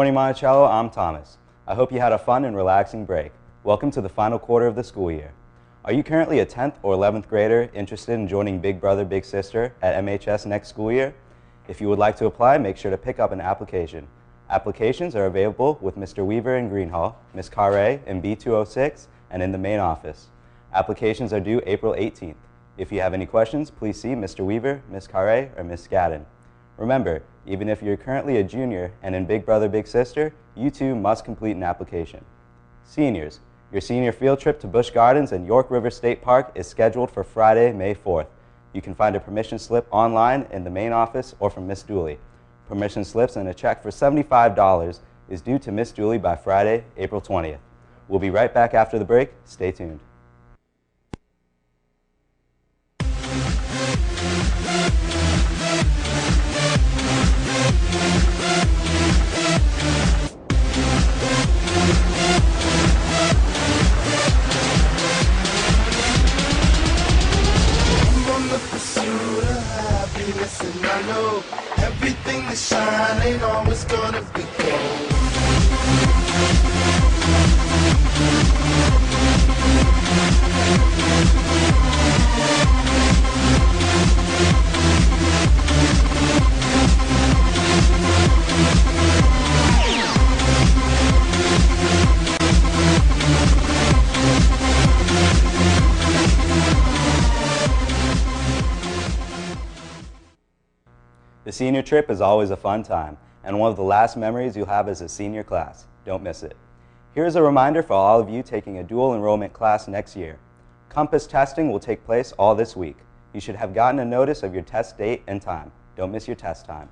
morning, Monticello. I'm Thomas. I hope you had a fun and relaxing break. Welcome to the final quarter of the school year. Are you currently a 10th or 11th grader interested in joining Big Brother, Big Sister at MHS next school year? If you would like to apply, make sure to pick up an application. Applications are available with Mr. Weaver in Greenhall, Ms. Carre in B206, and in the main office. Applications are due April 18th. If you have any questions, please see Mr. Weaver, Ms. Carre, or Ms. Scadden. Remember, even if you're currently a junior and in Big Brother, Big Sister, you too must complete an application. Seniors, your senior field trip to Busch Gardens and York River State Park is scheduled for Friday, May 4th. You can find a permission slip online in the main office or from Miss Dooley. Permission slips and a check for $75 is due to Miss Dooley by Friday, April 20th. We'll be right back after the break. Stay tuned. And I know everything that shine ain't always gonna be gold. The senior trip is always a fun time, and one of the last memories you'll have as a senior class. Don't miss it. Here's a reminder for all of you taking a dual enrollment class next year. Compass testing will take place all this week. You should have gotten a notice of your test date and time. Don't miss your test time.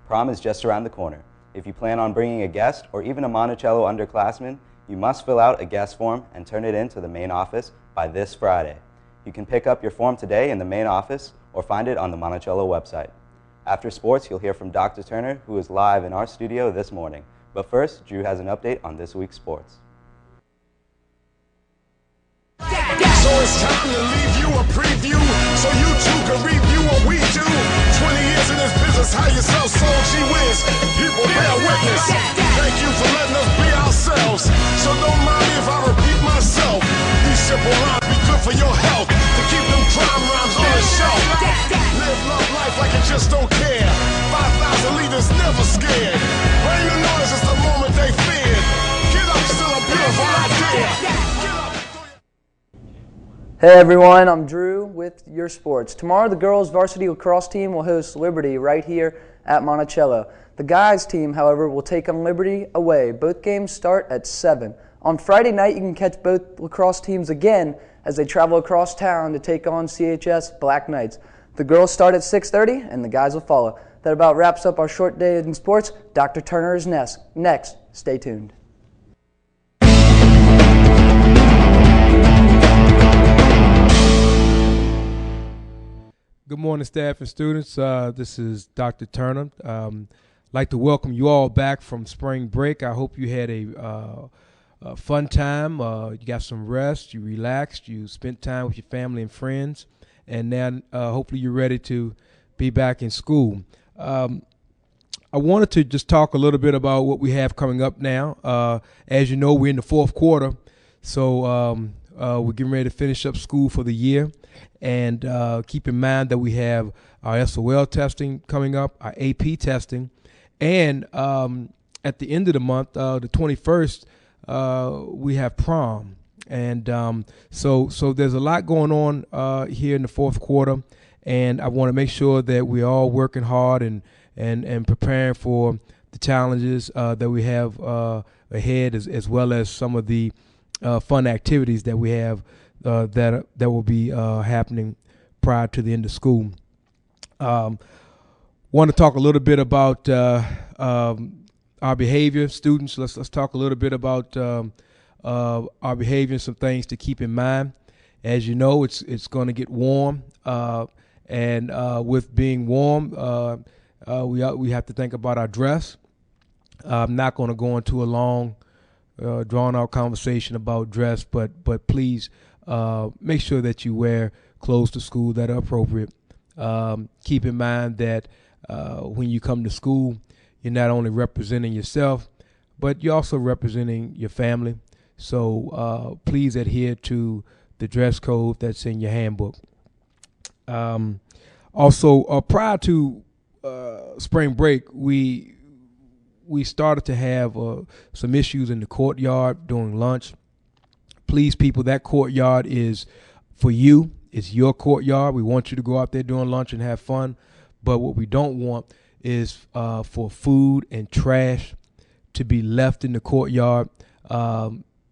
Prom is just around the corner. If you plan on bringing a guest or even a Monticello underclassman, you must fill out a guest form and turn it in to the main office by this Friday. You can pick up your form today in the main office or find it on the Monticello website. After sports, you'll hear from Dr. Turner, who is live in our studio this morning. But first, Drew has an update on this week's sports. So it's time to leave you a preview, so you too can review what we do. 20 years in this business, how you sell soul, she wins. People bear witness. Thank you for letting us be ourselves. So don't mind me if I repeat myself. These simple rhymes be good for your health, to keep them crime rhymes on the shelf. Live love life like you just don't care. 5,000 leaders never scared. When you notice it's the moment they feared. Get up, still a beautiful idea. Hey everyone, I'm Drew with Your Sports. Tomorrow the girls varsity lacrosse team will host Liberty right here at Monticello. The guys team, however, will take on Liberty away. Both games start at 7. On Friday night you can catch both lacrosse teams again as they travel across town to take on CHS Black Knights. The girls start at 6:30 and the guys will follow. That about wraps up our short day in sports. Dr. Turner is next. Stay tuned. Good morning, staff and students. This is Dr. Turner. I'd like to welcome you all back from spring break. I hope you had a fun time. You got some rest, you relaxed, you spent time with your family and friends, and now hopefully you're ready to be back in school. I wanted to just talk a little bit about what we have coming up now. As you know, we're in the fourth quarter, so we're getting ready to finish up school for the year. And keep in mind that we have our SOL testing coming up, our AP testing, and at the end of the month, the 21st, we have prom. And so there's a lot going on here in the fourth quarter, and I want to make sure that we're all working hard and preparing for the challenges that we have ahead, as well as some of the fun activities that we have that will be happening prior to the end of school. Want to talk a little bit about our behavior, students. Let's talk a little bit about our behavior and some things to keep in mind. As you know, it's going to get warm, and with being warm, we have to think about our dress. I'm not going to go into a long, drawn-out conversation about dress, but please make sure that you wear clothes to school that are appropriate. Keep in mind that when you come to school, you're not only representing yourself, but you're also representing your family. So please adhere to the dress code that's in your handbook. Also, prior to spring break, we started to have some issues in the courtyard during lunch. Please, people, that courtyard is for you. It's your courtyard. We want you to go out there during lunch and have fun. But what we don't want is for food and trash to be left in the courtyard,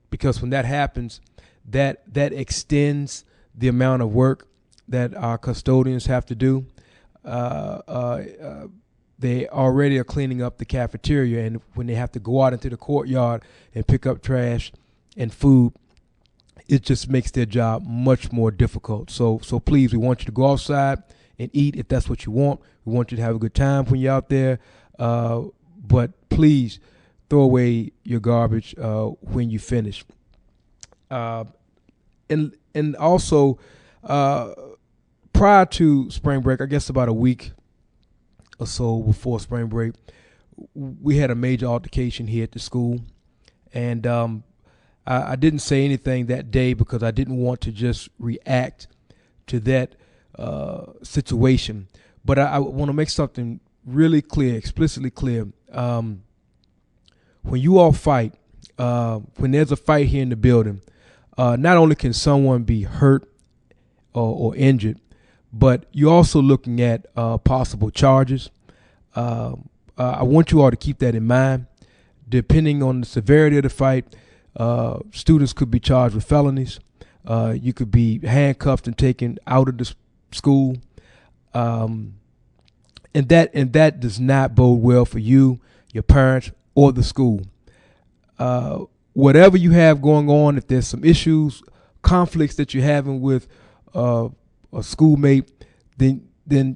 because when that happens, that extends the amount of work that our custodians have to do. They already are cleaning up the cafeteria, and when they have to go out into the courtyard and pick up trash and food, it just makes their job much more difficult. So please, we want you to go outside and eat if that's what you want. We want you to have a good time when you're out there. But please throw away your garbage when you finish. And also, prior to spring break, I guess about a week or so before spring break, we had a major altercation here at the school. And I didn't say anything that day because I didn't want to just react to that situation. But I want to make something really clear, explicitly clear. When you all fight, when there's a fight here in the building, not only can someone be hurt or injured, but you're also looking at possible charges. I want you all to keep that in mind. Depending on the severity of the fight, students could be charged with felonies. You could be handcuffed and taken out of the school. And that does not bode well for you, your parents, or the school. Whatever you have going on, if there's some issues, conflicts that you're having with a schoolmate, then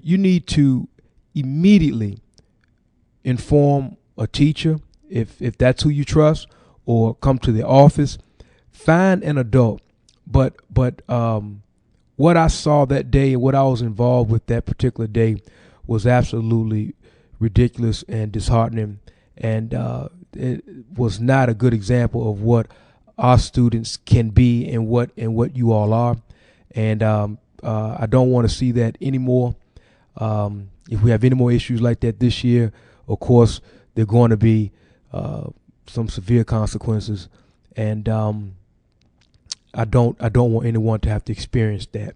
you need to immediately inform a teacher if that's who you trust, or come to the office. Find an adult. But what I saw that day and what I was involved with that particular day was absolutely ridiculous and disheartening, and it was not a good example of what our students can be and what you all are. And I don't want to see that anymore. If we have any more issues like that this year, of course, there are going to be some severe consequences, and I don't want anyone to have to experience that.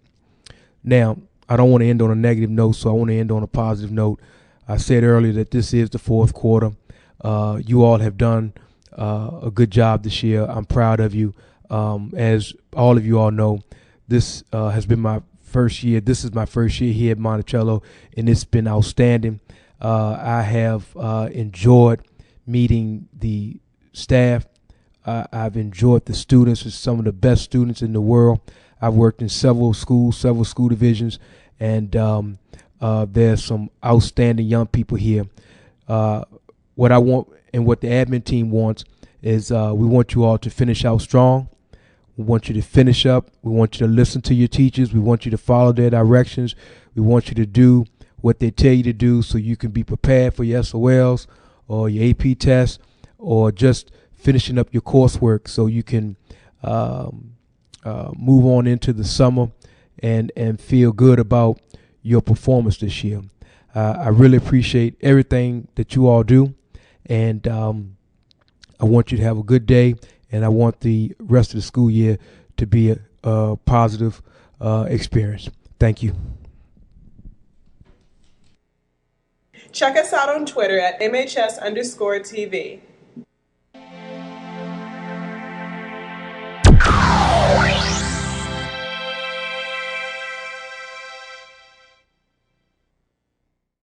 Now, I don't want to end on a negative note, so I want to end on a positive note. I said earlier that this is the fourth quarter. You all have done a good job this year. I'm proud of you. As all of you all know, this has been my first year. This is my first year here at Monticello, and it's been outstanding. I have enjoyed meeting the staff. I've enjoyed the students. It's some of the best students in the world. I've worked in several schools, several school divisions, and there's some outstanding young people here. What I want and what the admin team wants is we want you all to finish out strong. We want you to finish up. We want you to listen to your teachers. We want you to follow their directions. We want you to do what they tell you to do so you can be prepared for your SOLs or your AP tests, or just finishing up your coursework so you can move on into the summer and feel good about your performance this year. I really appreciate everything that you all do, and I want you to have a good day, and I want the rest of the school year to be a positive experience. Thank you. Check us out on Twitter at MHS_TV.